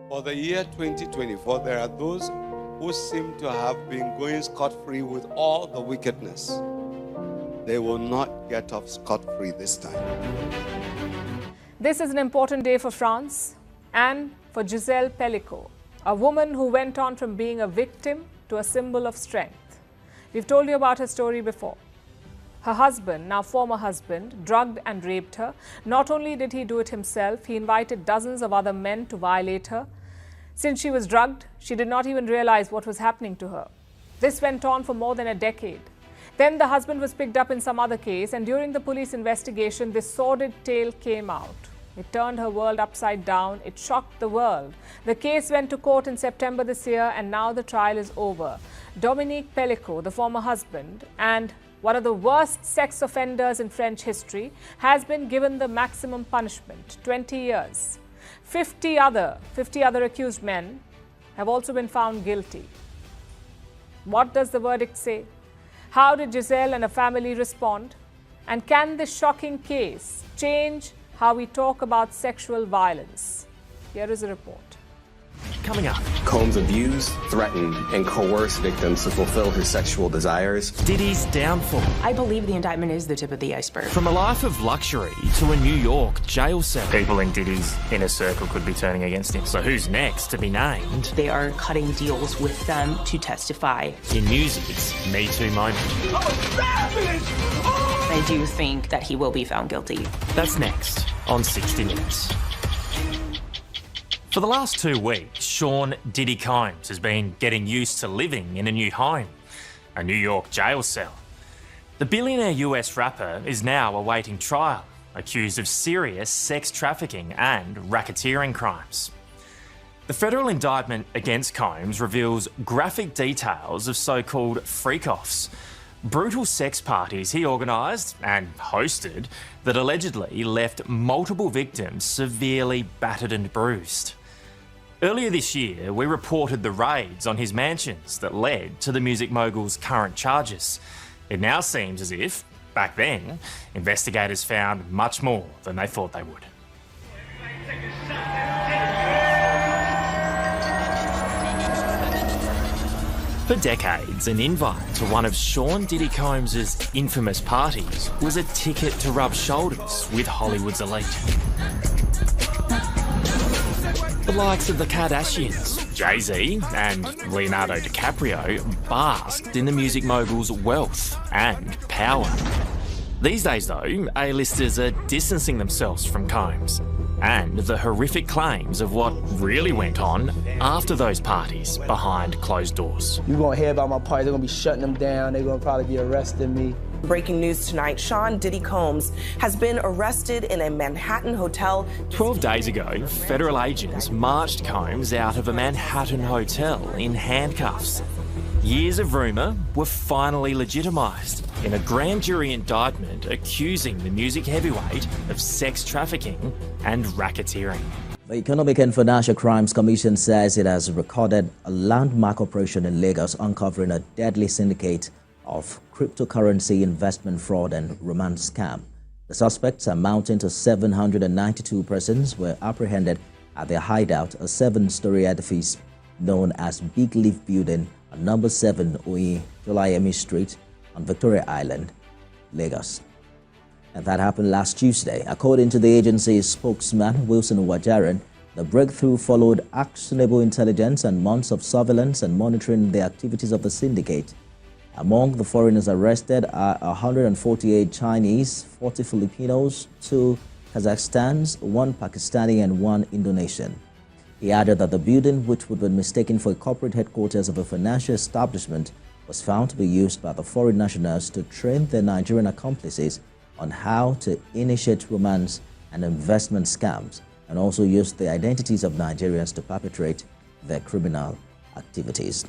For the year 2024, there are those who seem to have been going scot-free with all the wickedness. They will not get off scot-free this time. This is an important day for France and for Gisèle Pellicot, a woman who went on from being a victim to a symbol of strength. We've told you about her story before. Her husband, now former husband, drugged and raped her. Not only did he do it himself, he invited dozens of other men to violate her. Since she was drugged, she did not even realize what was happening to her. This went on for more than a decade. Then the husband was picked up in some other case, and during the police investigation, this sordid tale came out. It turned her world upside down. It shocked the world. The case went to court in September this year, and now the trial is over. Dominique Pellicot, the former husband and one of the worst sex offenders in French history, has been given the maximum punishment, 20 years. 50 other accused men have also been found guilty. What does the verdict say? How did Gisèle and her family respond? And can this shocking case change how we talk about sexual violence? Here is a report. Coming up. Combs abused, threatened, and coerced victims to fulfill her sexual desires. Diddy's downfall. I believe the indictment is the tip of the iceberg. From a life of luxury to a New York jail cell. People in Diddy's inner circle could be turning against him. So who's next to be named? They are cutting deals with them to testify. In music's Me Too moment. I do think that he will be found guilty. That's next on 60 Minutes. For the last 2 weeks, Sean Diddy Combs has been getting used to living in a new home, a New York jail cell. The billionaire US rapper is now awaiting trial, accused of serious sex trafficking and racketeering crimes. The federal indictment against Combs reveals graphic details of so-called freak-offs, brutal sex parties he organised and hosted that allegedly left multiple victims severely battered and bruised. Earlier this year, we reported the raids on his mansions that led to the music mogul's current charges. It now seems as if, back then, investigators found much more than they thought they would. For decades, an invite to one of Sean Diddy Combs' infamous parties was a ticket to rub shoulders with Hollywood's elite. The likes of the Kardashians, Jay-Z and Leonardo DiCaprio basked in the music mogul's wealth and power. These days, though, A-listers are distancing themselves from Combs and the horrific claims of what really went on after those parties behind closed doors. You're going to hear about my party, they're going to be shutting them down, they're going to probably be arresting me. Breaking news tonight, Sean Diddy Combs has been arrested in a Manhattan hotel. 12 days ago, federal agents marched Combs out of a Manhattan hotel in handcuffs. Years of rumour were finally legitimised in a grand jury indictment accusing the music heavyweight of sex trafficking and racketeering. The Economic and Financial Crimes Commission says it has recorded a landmark operation in Lagos uncovering a deadly syndicate of cryptocurrency investment fraud and romance scam. The suspects, amounting to 792 persons, were apprehended at their hideout, a 7-story edifice known as Big Leaf Building on number 7 Oye Jolayemi Street on Victoria Island, Lagos. And that happened last Tuesday. According to the agency's spokesman, Wilson Wajaran, the breakthrough followed actionable intelligence and months of surveillance and monitoring the activities of the syndicate. Among the foreigners arrested are 148 Chinese, 40 Filipinos, 2 Kazakhstans, 1 Pakistani and 1 Indonesian. He added that the building, which would be mistaken for a corporate headquarters of a financial establishment, was found to be used by the foreign nationals to train their Nigerian accomplices on how to initiate romance and investment scams, and also use the identities of Nigerians to perpetrate their criminal activities.